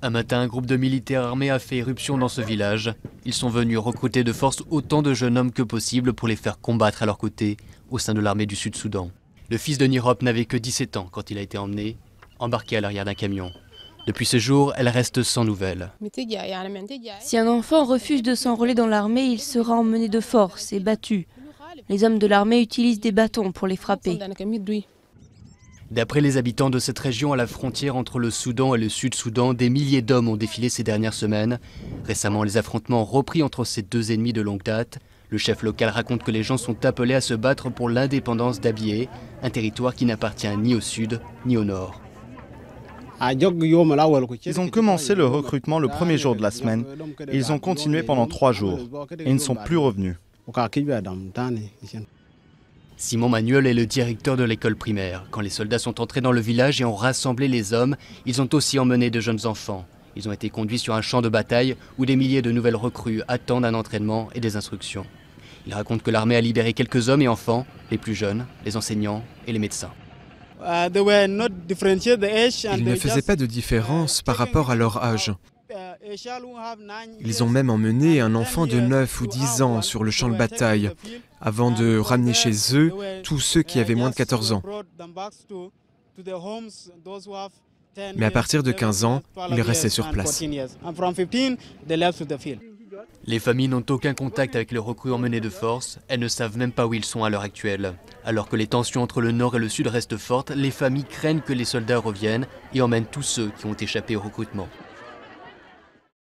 Un matin, un groupe de militaires armés a fait éruption dans ce village. Ils sont venus recruter de force autant de jeunes hommes que possible pour les faire combattre à leur côté au sein de l'armée du Sud-Soudan. Le fils de Nirop n'avait que 17 ans quand il a été emmené, embarqué à l'arrière d'un camion. Depuis ce jour, elle reste sans nouvelles. Si un enfant refuse de s'enrôler dans l'armée, il sera emmené de force et battu. Les hommes de l'armée utilisent des bâtons pour les frapper. D'après les habitants de cette région à la frontière entre le Soudan et le Sud-Soudan, des milliers d'hommes ont défilé ces dernières semaines. Récemment, les affrontements ont repris entre ces deux ennemis de longue date. Le chef local raconte que les gens sont appelés à se battre pour l'indépendance d'Abyei, un territoire qui n'appartient ni au sud ni au nord. Ils ont commencé le recrutement le premier jour de la semaine et ils ont continué pendant 3 jours et ils ne sont plus revenus. Simon Manuel est le directeur de l'école primaire. Quand les soldats sont entrés dans le village et ont rassemblé les hommes, ils ont aussi emmené de jeunes enfants. Ils ont été conduits sur un champ de bataille où des milliers de nouvelles recrues attendent un entraînement et des instructions. Il raconte que l'armée a libéré quelques hommes et enfants, les plus jeunes, les enseignants et les médecins. Ils ne faisaient pas de différence par rapport à leur âge. Ils ont même emmené un enfant de 9 ou 10 ans sur le champ de bataille, avant de ramener chez eux tous ceux qui avaient moins de 14 ans. Mais à partir de 15 ans, ils restaient sur place. Les familles n'ont aucun contact avec les recrues emmenées de force, elles ne savent même pas où ils sont à l'heure actuelle. Alors que les tensions entre le nord et le sud restent fortes, les familles craignent que les soldats reviennent et emmènent tous ceux qui ont échappé au recrutement.